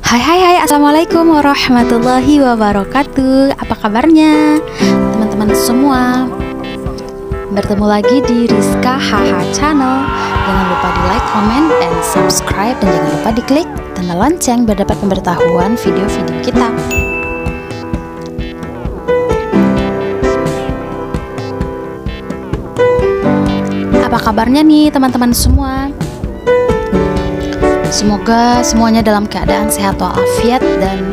Hai hai hai, assalamualaikum warahmatullahi wabarakatuh. Apa kabarnya teman-teman semua? Bertemu lagi di Rizka Haha Channel. Jangan lupa di like, comment, dan subscribe. Dan jangan lupa diklik tanda lonceng biar dapat pemberitahuan video-video kita. Apa kabarnya nih teman-teman semua? Semoga semuanya dalam keadaan sehat walafiat dan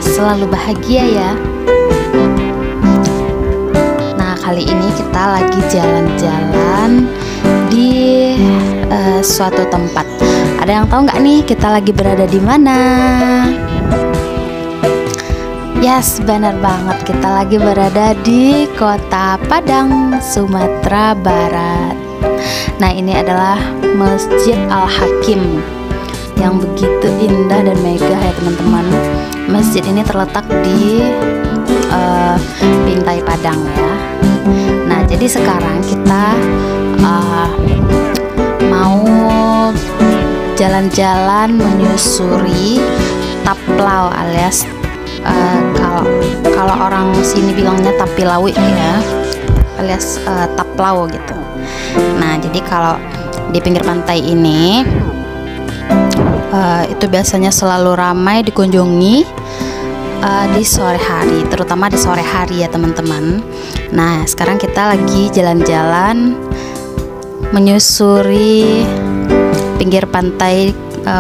selalu bahagia ya. Nah, kali ini kita lagi jalan-jalan di suatu tempat. Ada yang tahu nggak nih kita lagi berada di mana? Yes, benar banget, kita lagi berada di Kota Padang, Sumatera Barat. Nah, ini adalah Masjid Al-Hakim yang begitu indah dan megah ya teman-teman. Masjid ini terletak di Bintai Padang ya. Nah, jadi sekarang kita mau jalan-jalan menyusuri Taplau alias kalau orang sini bilangnya Tapilawi ya, alias Taplau gitu. Nah, jadi kalau di pinggir pantai ini itu biasanya selalu ramai dikunjungi di sore hari, terutama di sore hari ya teman-teman. Nah, sekarang kita lagi jalan-jalan menyusuri pinggir pantai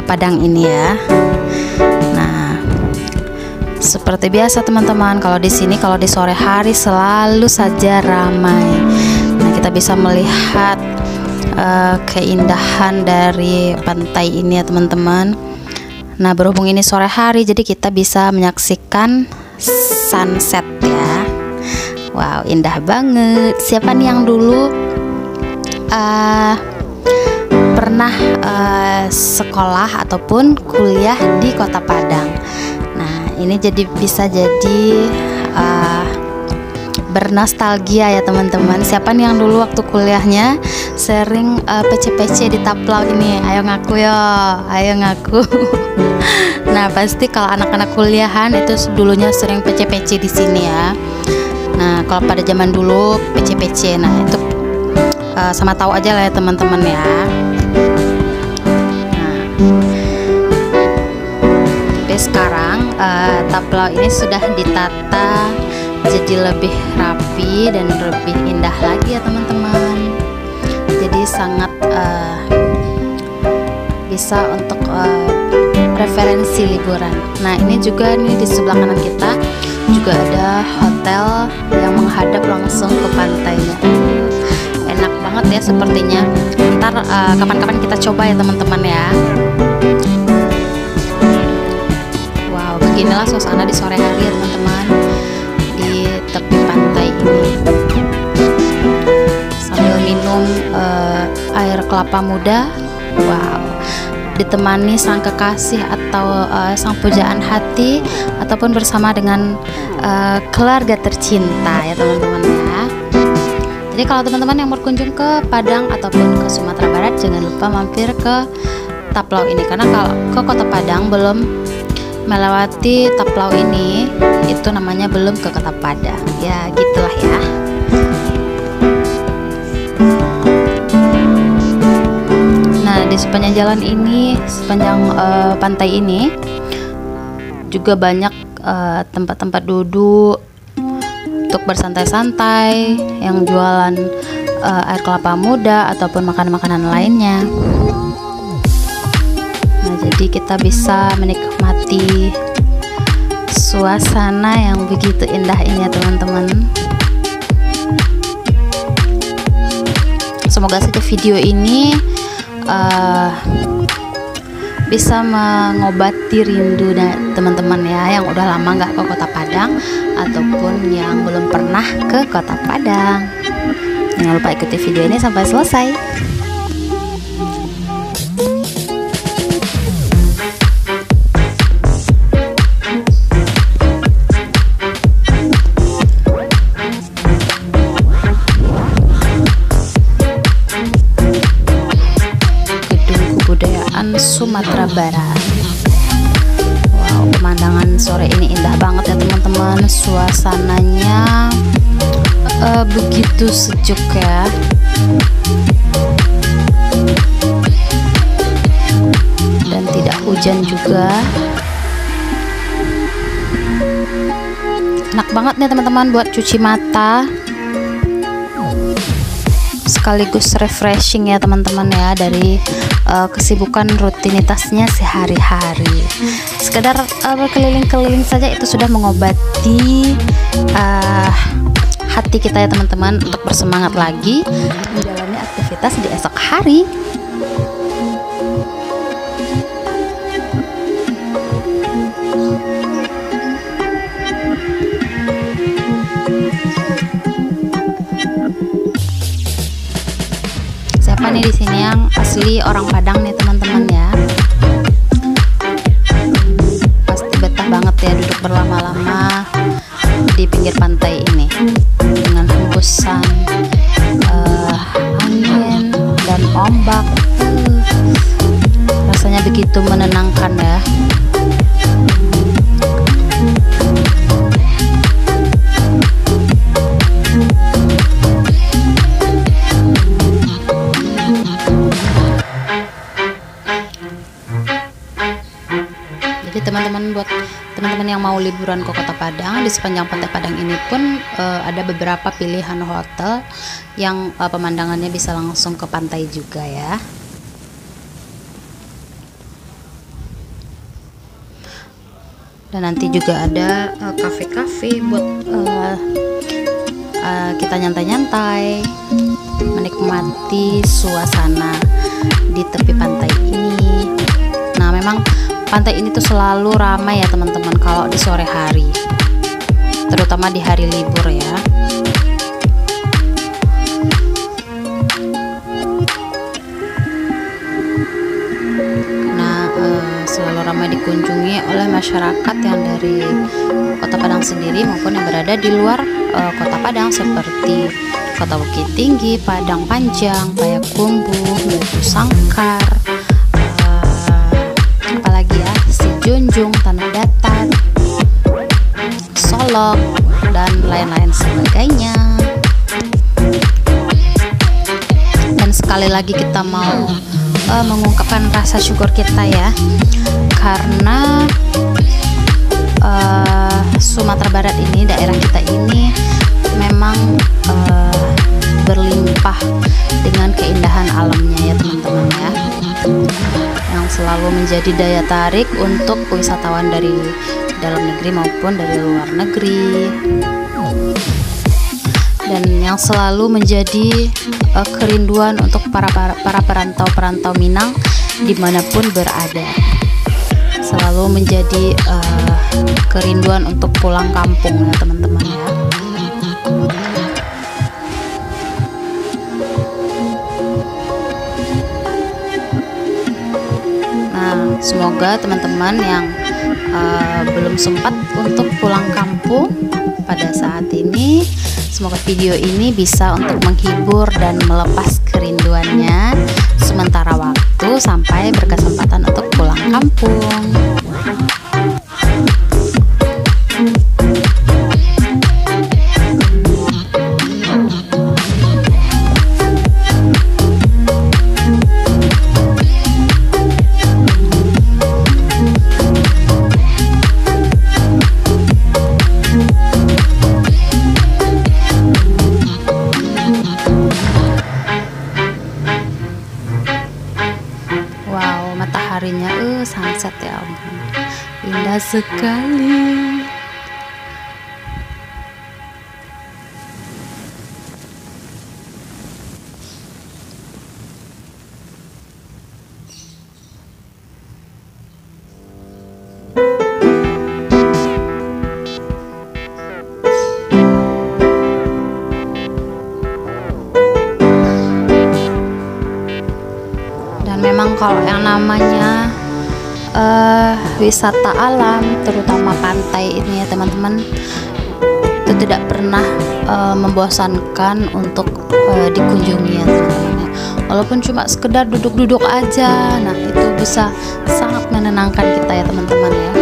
Padang ini ya. Nah, seperti biasa teman-teman, kalau di sini kalau di sore hari selalu saja ramai. Nah, kita bisa melihat keindahan dari pantai ini ya teman-teman. Nah, berhubung ini sore hari, jadi kita bisa menyaksikan sunset ya. Wow, indah banget. Siapa nih yang dulu pernah sekolah ataupun kuliah di Kota Padang? Nah, ini bisa jadi bernostalgia ya teman-teman. Siapa nih yang dulu waktu kuliahnya sering PC-PC di Taplau ini? Ayo ngaku ya, ayo ngaku. Nah, pasti kalau anak-anak kuliahan itu dulunya sering PC-PC di sini ya. Nah, kalau pada zaman dulu PC-PC, nah itu sama tahu aja lah ya teman-teman ya. Nah, tapi sekarang Taplau ini sudah ditata jadi lebih rapi dan lebih indah lagi ya teman-teman. Jadi sangat bisa untuk referensi liburan. Nah, ini juga nih di sebelah kanan kita juga ada hotel yang menghadap langsung ke pantainya. Enak banget ya sepertinya. Ntar kapan-kapan kita coba ya teman-teman ya. Wow, beginilah suasana di sore hari ya teman-teman, tepi pantai ini sambil minum air kelapa muda. Wow, ditemani sang kekasih atau sang pujaan hati ataupun bersama dengan keluarga tercinta ya teman-teman ya. Jadi kalau teman-teman yang berkunjung ke Padang ataupun ke Sumatera Barat, jangan lupa mampir ke Taplau ini, karena kalau ke Kota Padang belum melewati Taplau ini, itu namanya belum ke Kota Padang ya, gitulah ya. Nah, di sepanjang jalan ini, sepanjang pantai ini juga banyak tempat-tempat duduk untuk bersantai-santai, yang jualan air kelapa muda ataupun makanan-makanan lainnya. Nah, jadi kita bisa menikmati suasana yang begitu indah ini ya teman-teman. Semoga saja video ini bisa mengobati rindu teman-teman ya, yang udah lama nggak ke Kota Padang ataupun yang belum pernah ke Kota Padang. Jangan lupa ikuti video ini sampai selesai. Sumatera Barat. pemandangan sore ini indah banget ya teman-teman. Suasananya begitu sejuk ya. Dan tidak hujan juga. Enak banget nih teman-teman buat cuci mata. Sekaligus refreshing ya teman-teman ya dari kesibukan rutinitasnya sehari-hari. Sekedar berkeliling-keliling saja itu sudah mengobati hati kita ya teman-teman, untuk bersemangat lagi menjalani aktivitas di esok hari. Siapa nih di sini yang asli orang Padang nih teman-teman ya? Pasti betah banget ya duduk berlama-lama di pinggir pantai ini dengan hembusan angin dan ombak. Rasanya begitu menenangkan ya. Jadi teman-teman, buat teman-teman yang mau liburan ke Kota Padang, di sepanjang Pantai Padang ini pun ada beberapa pilihan hotel yang pemandangannya bisa langsung ke pantai juga ya. Dan nanti juga ada kafe-kafe buat kita nyantai-nyantai, menikmati suasana di tepi pantai ini. Nah, memang pantai ini tuh selalu ramai ya teman-teman kalau di sore hari, terutama di hari libur ya. Nah, selalu ramai dikunjungi oleh masyarakat yang dari Kota Padang sendiri maupun yang berada di luar Kota Padang, seperti Kota Bukit Tinggi, Padang Panjang, Payakumbuh, Batu Sangkar, apalagi ya, Sijunjung, Tanah Datar, Solok, dan lain-lain sebagainya. Dan sekali lagi kita mau mengungkapkan rasa syukur kita ya, karena Sumatera Barat ini, daerah kita ini memang berlimpah dengan keindahan alamnya ya teman-teman ya, yang selalu menjadi daya tarik untuk wisatawan dari dalam negeri maupun dari luar negeri, dan yang selalu menjadi kerinduan untuk para perantau Minang dimanapun berada. Selalu menjadi kerinduan untuk pulang kampung ya teman-teman ya. Semoga teman-teman yang belum sempat untuk pulang kampung pada saat ini, semoga video ini bisa untuk menghibur dan melepas kerinduannya sementara waktu sampai berkesempatan untuk pulang kampung. Mataharinya sunset ya ampun, indah sekali. Memang kalau yang namanya wisata alam, terutama pantai ini ya teman-teman, itu tidak pernah membosankan untuk dikunjungi ya teman-teman. Walaupun cuma sekedar duduk-duduk aja, nah itu bisa sangat menenangkan kita ya teman-teman ya.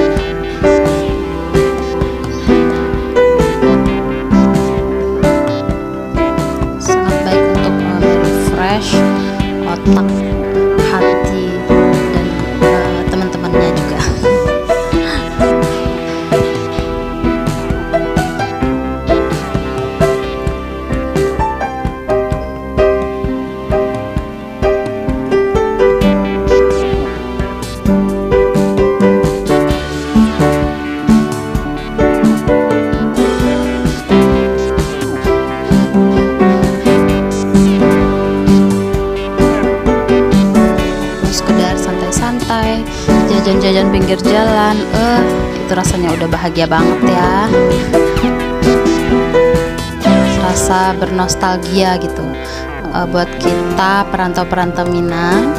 pinggir jalan, itu rasanya udah bahagia banget ya. Rasa bernostalgia gitu buat kita perantau-perantau Minang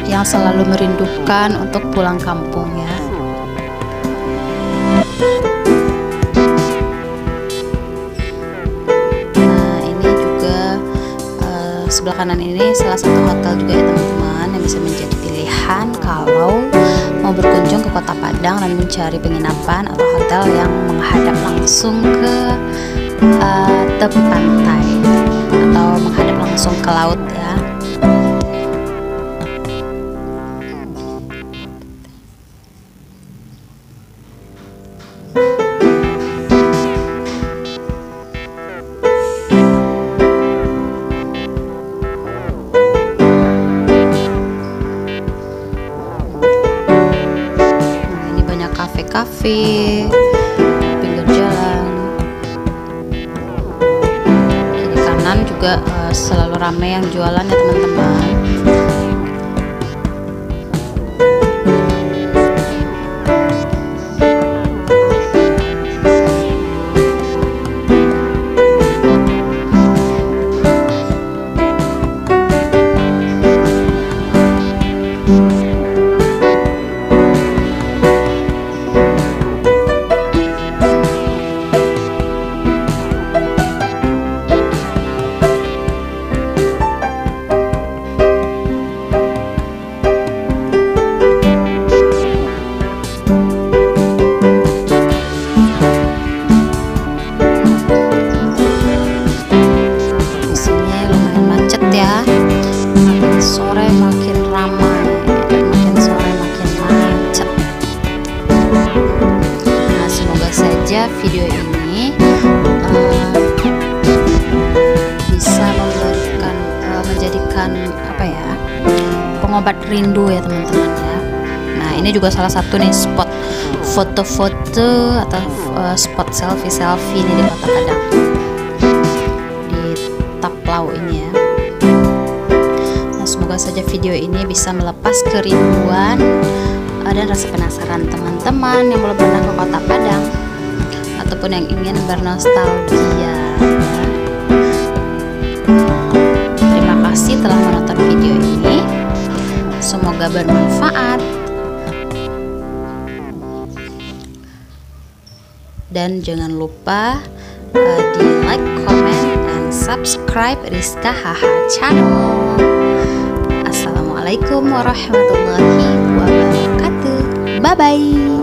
yang selalu merindukan untuk pulang kampung ya. Nah, ini juga sebelah kanan ini salah satu hotel juga ya teman-teman, yang bisa menjadi pilihan kalau mau berkunjung ke Kota Padang dan mencari penginapan atau hotel yang menghadap langsung ke tepi pantai atau menghadap langsung ke laut ya. Nah, ini banyak kafe-kafe pinggir jalan. Juga selalu ramai yang jualan ya teman-teman. Sore makin ramai, makin sore makin macet. Nah, semoga saja video ini bisa menjadikan apa ya, pengobat rindu ya teman-teman ya. Nah, ini juga salah satu nih spot foto-foto atau spot selfie nih di Kota Padang, di Taplau ini ya. Semoga saja video ini bisa melepas kerinduan dan rasa penasaran teman-teman yang belum pernah ke Kota Padang ataupun yang ingin bernostalgia. Terima kasih telah menonton video ini. Semoga bermanfaat. Dan jangan lupa di like, comment, dan subscribe Rizka Haha Channel. Assalamualaikum warahmatullahi wabarakatuh. Bye bye.